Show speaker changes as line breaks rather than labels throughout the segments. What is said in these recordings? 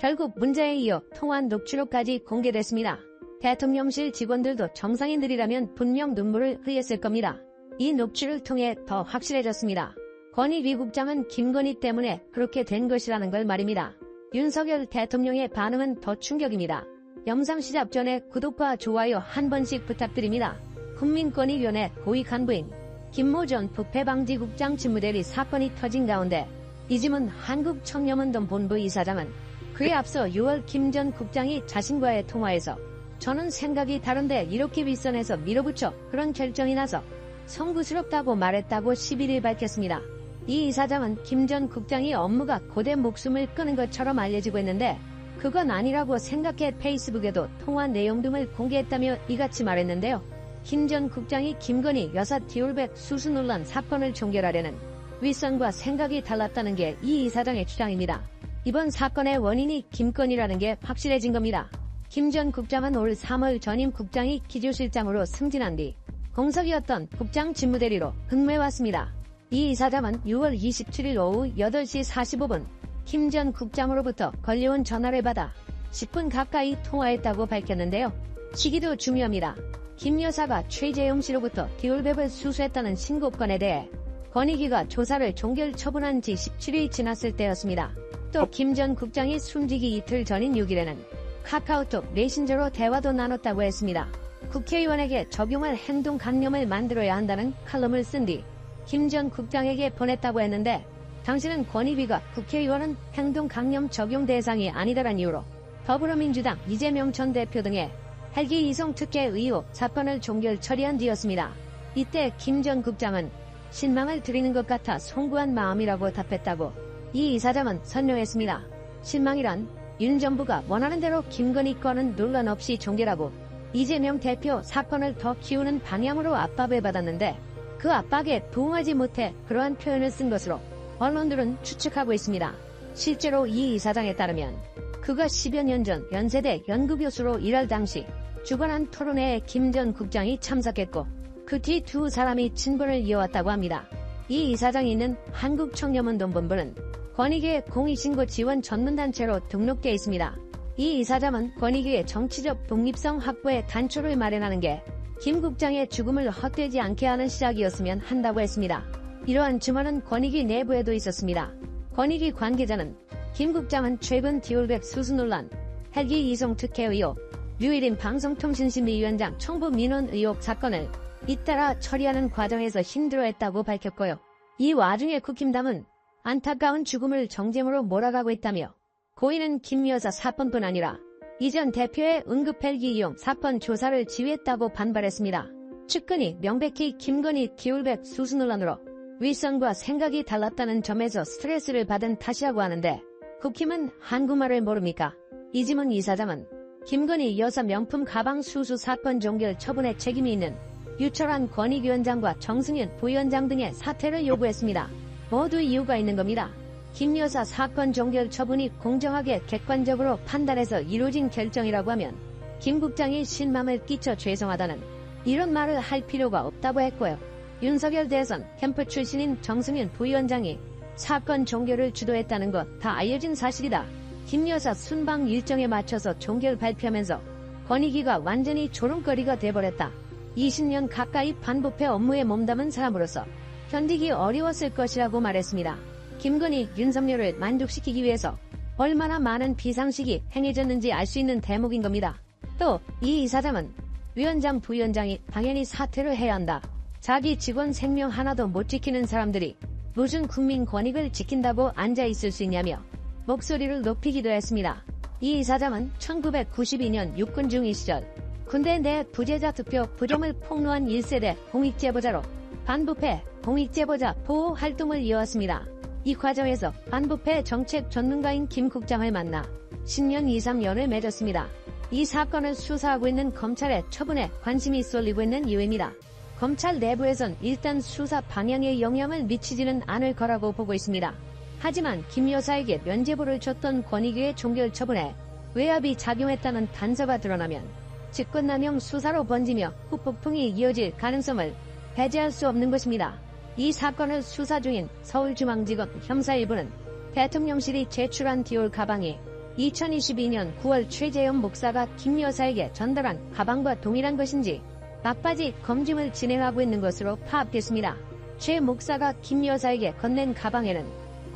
결국 문제에 이어 통화 녹취록까지 공개됐습니다. 대통령실 직원들도 정상인들이라면 분명 눈물을 흘렸을 겁니다. 이 녹취를 통해 더 확실해졌습니다. 권익위 국장은 김건희 때문에 그렇게 된 것이라는 걸 말입니다. 윤석열 대통령의 반응은 더 충격입니다. 영상 시작 전에 구독과 좋아요 한 번씩 부탁드립니다. 국민권익위원회 고위 간부인 김모 전 부패방지국장 직무대리 사건이 터진 가운데 이지문 한국청렴운동본부 이사장은 그에 앞서 6월 김 전 국장이 자신과의 통화에서 저는 생각이 다른데 이렇게 윗선에서 밀어붙여 그런 결정이 나서 송구스럽다고 말했다고 11일 밝혔습니다. 이 이사장은 김 전 국장이 업무가 고대 목숨을 끊은 것처럼 알려지고 있는데 그건 아니라고 생각해 페이스북에도 통화 내용 등을 공개했다며 이같이 말했는데요. 김 전 국장이 김건희 여사 디올백 수수 논란 사건을 종결하려는 윗선과 생각이 달랐다는 게 이 이사장의 주장입니다. 이번 사건의 원인이 김건희라는 게 확실해진 겁니다. 김 전 국장은 올 3월 전임 국장이 기조실장으로 승진한 뒤 공석이었던 국장 직무대리로 근무해왔습니다. 이 이사장은 6월 27일 오후 8시 45분 김 전 국장으로부터 걸려온 전화를 받아 10분 가까이 통화했다고 밝혔는데요. 시기도 중요합니다. 김 여사가 최재용 씨로부터 디올백을 수수했다는 신고건에 대해 권익위가 조사를 종결 처분한 지 17일 지났을 때였습니다. 또 김 전 국장이 숨지기 이틀 전인 6일에는 카카오톡 메신저로 대화도 나눴다고 했습니다. 국회의원에게 적용할 행동 강령을 만들어야 한다는 칼럼을 쓴 뒤 김 전 국장에게 보냈다고 했는데 당시는 권익위가 국회의원은 행동 강령 적용 대상이 아니다란 이유로 더불어민주당 이재명 전 대표 등의 헬기 이송 특혜 의혹 사건을 종결 처리한 뒤였습니다. 이때 김 전 국장은 실망을 드리는 것 같아 송구한 마음이라고 답했다고 이 이사장은 설명했습니다. 실망이란 윤 정부가 원하는 대로 김건희 건은 논란 없이 종결하고 이재명 대표 사건을 더 키우는 방향으로 압박을 받았는데 그 압박에 부응하지 못해 그러한 표현을 쓴 것으로 언론들은 추측하고 있습니다. 실제로 이 이사장에 따르면 그가 10여 년 전 연세대 연구교수로 일할 당시 주관한 토론회에 김 전 국장이 참석했고 그 뒤 두 사람이 친분을 이어왔다고 합니다. 이 이사장이 있는 한국청렴운동본부는 권익위의 공익신고 지원 전문단체로 등록돼 있습니다. 이 이사장은 권익위의 정치적 독립성 확보에 단초를 마련하는 게 김 국장의 죽음을 헛되지 않게 하는 시작이었으면 한다고 했습니다. 이러한 주문은 권익위 내부에도 있었습니다. 권익위 관계자는 김 국장은 최근 디올백 수수 논란, 헬기 이송 특혜 의혹, 류일인 방송통신심의위원장 청부 민원 의혹 사건을 잇따라 처리하는 과정에서 힘들어했다고 밝혔고요. 이 와중에 국힘당은 안타까운 죽음을 정쟁으로 몰아가고 있다며 고인은 김 여사 사건뿐 아니라 이전 대표의 응급 헬기 이용 사건 조사를 지휘했다고 반발했습니다. 측근이 명백히 김건희 디올백 수수 논란으로 윗선과 생각이 달랐다는 점에서 스트레스를 받은 탓이라고 하는데 국힘은 한국말을 모릅니까? 이지문 이사장은 김건희 여사 명품 가방 수수 사건 종결 처분에 책임이 있는 유철한 권익위원장과 정승윤 부위원장 등의 사퇴를 요구했습니다. 모두 이유가 있는 겁니다. 김 여사 사건 종결 처분이 공정하게 객관적으로 판단해서 이루어진 결정이라고 하면 김 국장이 실망을 끼쳐 죄송하다는 이런 말을 할 필요가 없다고 했고요. 윤석열 대선 캠프 출신인 정승윤 부위원장이 사건 종결을 주도했다는 것 다 알려진 사실이다. 김 여사 순방 일정에 맞춰서 종결 발표하면서 권익위가 완전히 조롱거리가 돼버렸다. 20년 가까이 반부패 업무에 몸담은 사람으로서 견디기 어려웠을 것이라고 말했습니다. 김건희, 윤석열을 만족시키기 위해서 얼마나 많은 비상식이 행해졌는지 알 수 있는 대목인 겁니다. 또 이 이사장은 위원장, 부위원장이 당연히 사퇴를 해야 한다. 자기 직원 생명 하나도 못 지키는 사람들이 무슨 국민 권익을 지킨다고 앉아있을 수 있냐며 목소리를 높이기도 했습니다. 이 이사장은 1992년 육군 중위 시절 군대 내 부재자 투표 부정을 폭로한 1세대 공익제보자로 반부패 공익제보자 보호 활동을 이어왔습니다. 이 과정에서 반부패 정책 전문가인 김 국장을 만나 10년 이상 연을 맺었습니다. 이 사건을 수사하고 있는 검찰의 처분에 관심이 쏠리고 있는 이유입니다. 검찰 내부에선 일단 수사 방향에 영향을 미치지는 않을 거라고 보고 있습니다. 하지만 김 여사에게 면죄부를 줬던 권익위의 종결 처분에 외압이 작용했다는 단서가 드러나면 직권남용 수사로 번지며 후폭풍이 이어질 가능성을 배제할 수 없는 것입니다. 이 사건을 수사 중인 서울중앙지검 형사 1부는 대통령실이 제출한 디올 가방이 2022년 9월 최재현 목사가 김 여사에게 전달한 가방과 동일한 것인지 막바지 검증을 진행하고 있는 것으로 파악됐습니다. 최 목사가 김 여사에게 건넨 가방에는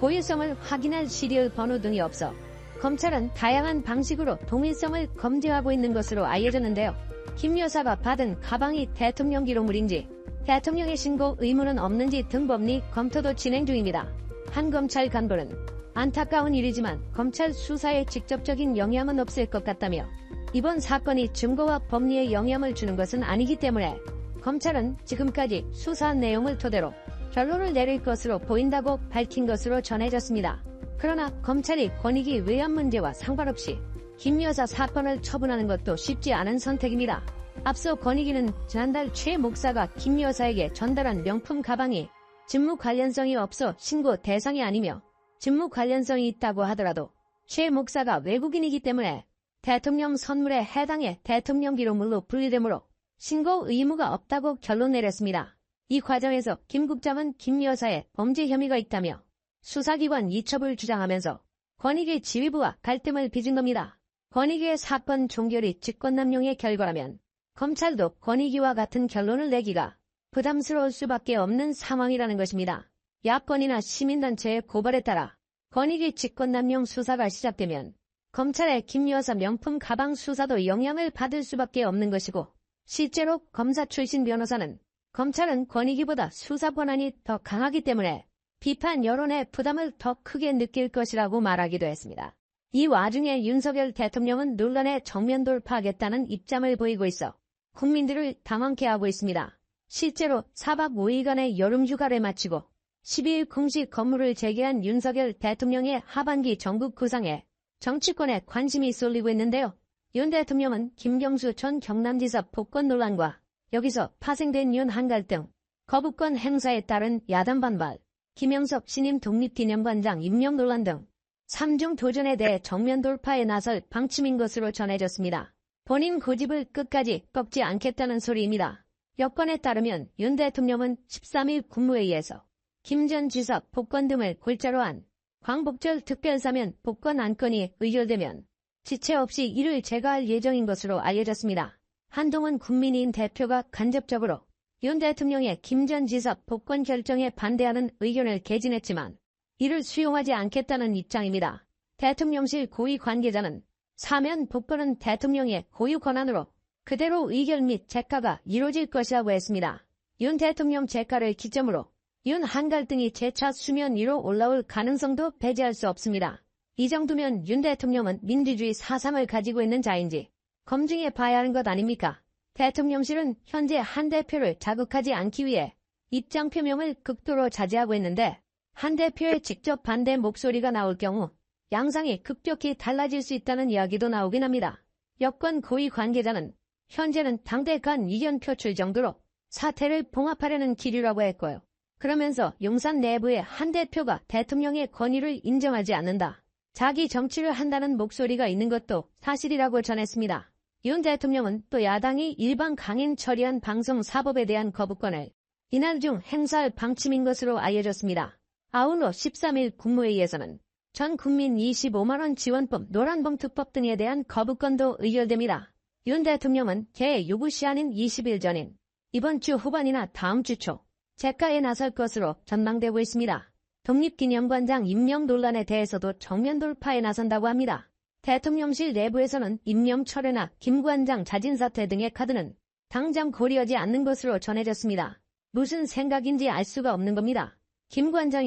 고유성을 확인할 시리얼 번호 등이 없어 검찰은 다양한 방식으로 동일성을 검증하고 있는 것으로 알려졌는데요. 김 여사가 받은 가방이 대통령 기록물인지 대통령의 신고 의무는 없는지 등 법리 검토도 진행 중입니다. 한 검찰 간부는 안타까운 일이지만 검찰 수사에 직접적인 영향은 없을 것 같다며 이번 사건이 증거와 법리에 영향을 주는 것은 아니기 때문에 검찰은 지금까지 수사한 내용을 토대로 결론을 내릴 것으로 보인다고 밝힌 것으로 전해졌습니다. 그러나 검찰이 권익위 외환 문제와 상관없이 김 여사 사건을 처분하는 것도 쉽지 않은 선택입니다. 앞서 권익위는 지난달 최 목사가 김 여사에게 전달한 명품 가방이 직무 관련성이 없어 신고 대상이 아니며 직무 관련성이 있다고 하더라도 최 목사가 외국인이기 때문에 대통령 선물에 해당해 대통령 기록물로 분류되므로 신고 의무가 없다고 결론 내렸습니다. 이 과정에서 김 국장은 김 여사의 범죄 혐의가 있다며 수사기관 이첩을 주장하면서 권익위 지휘부와 갈등을 빚은 겁니다. 권익위의 사건 종결이 직권남용의 결과라면 검찰도 권익위와 같은 결론을 내기가 부담스러울 수밖에 없는 상황이라는 것입니다. 야권이나 시민단체의 고발에 따라 권익위 직권남용 수사가 시작되면 검찰의 김 여사 명품 가방 수사도 영향을 받을 수밖에 없는 것이고 실제로 검사 출신 변호사는 검찰은 권익위보다 수사 권한이 더 강하기 때문에 비판 여론의 부담을 더 크게 느낄 것이라고 말하기도 했습니다. 이 와중에 윤석열 대통령은 논란에 정면 돌파하겠다는 입장을 보이고 있어 국민들을 당황케 하고 있습니다. 실제로 4박 5일간의 여름휴가를 마치고 12일 공식 업무를 재개한 윤석열 대통령의 하반기 전국 구상에 정치권에 관심이 쏠리고 있는데요. 윤 대통령은 김경수 전 경남지사 복권 논란과 여기서 파생된 윤한 갈등, 거부권 행사에 따른 야단 반발, 김영석 신임 독립기념관장 임명 논란 등 3중 도전에 대해 정면 돌파에 나설 방침인 것으로 전해졌습니다. 본인 고집을 끝까지 꺾지 않겠다는 소리입니다. 여권에 따르면 윤 대통령은 13일 국무회의에서 김 전 지사 복권 등을 골자로 한 광복절 특별사면 복권 안건이 의결되면 지체 없이 이를 제거할 예정인 것으로 알려졌습니다. 한동훈 국민의힘 대표가 간접적으로 윤 대통령의 김 전 지사 복권 결정에 반대하는 의견을 개진했지만 이를 수용하지 않겠다는 입장입니다. 대통령실 고위 관계자는 사면 복권은 대통령의 고유 권한으로 그대로 의결 및 재가가 이루어질 것이라고 했습니다. 윤 대통령 재가를 기점으로 윤 한 갈등이 재차 수면 위로 올라올 가능성도 배제할 수 없습니다. 이 정도면 윤 대통령은 민주주의 사상을 가지고 있는 자인지 검증해 봐야 하는 것 아닙니까? 대통령실은 현재 한 대표를 자극하지 않기 위해 입장 표명을 극도로 자제하고 있는데 한 대표의 직접 반대 목소리가 나올 경우 양상이 급격히 달라질 수 있다는 이야기도 나오긴 합니다. 여권 고위 관계자는 현재는 당대 간 이견 표출 정도로 사태를 봉합하려는 기류라고 했고요. 그러면서 용산 내부의 한 대표가 대통령의 권위를 인정하지 않는다. 자기 정치를 한다는 목소리가 있는 것도 사실이라고 전했습니다. 윤 대통령은 또 야당이 일반 강행 처리한 방송 사법에 대한 거부권을 이날 중 행사할 방침인 것으로 알려졌습니다. 아울러 13일 국무회의에서는 전 국민 25만원 지원법, 노란봉투법 등에 대한 거부권도 의결됩니다. 윤 대통령은 개 요구 시한인 20일 전인 이번 주 후반이나 다음 주 초 재가에 나설 것으로 전망되고 있습니다. 독립기념관장 임명 논란에 대해서도 정면 돌파에 나선다고 합니다. 대통령실 내부에서는 임명 철회나 김 관장 자진 사퇴 등의 카드는 당장 고려하지 않는 것으로 전해졌습니다. 무슨 생각인지 알 수가 없는 겁니다. 김 관장이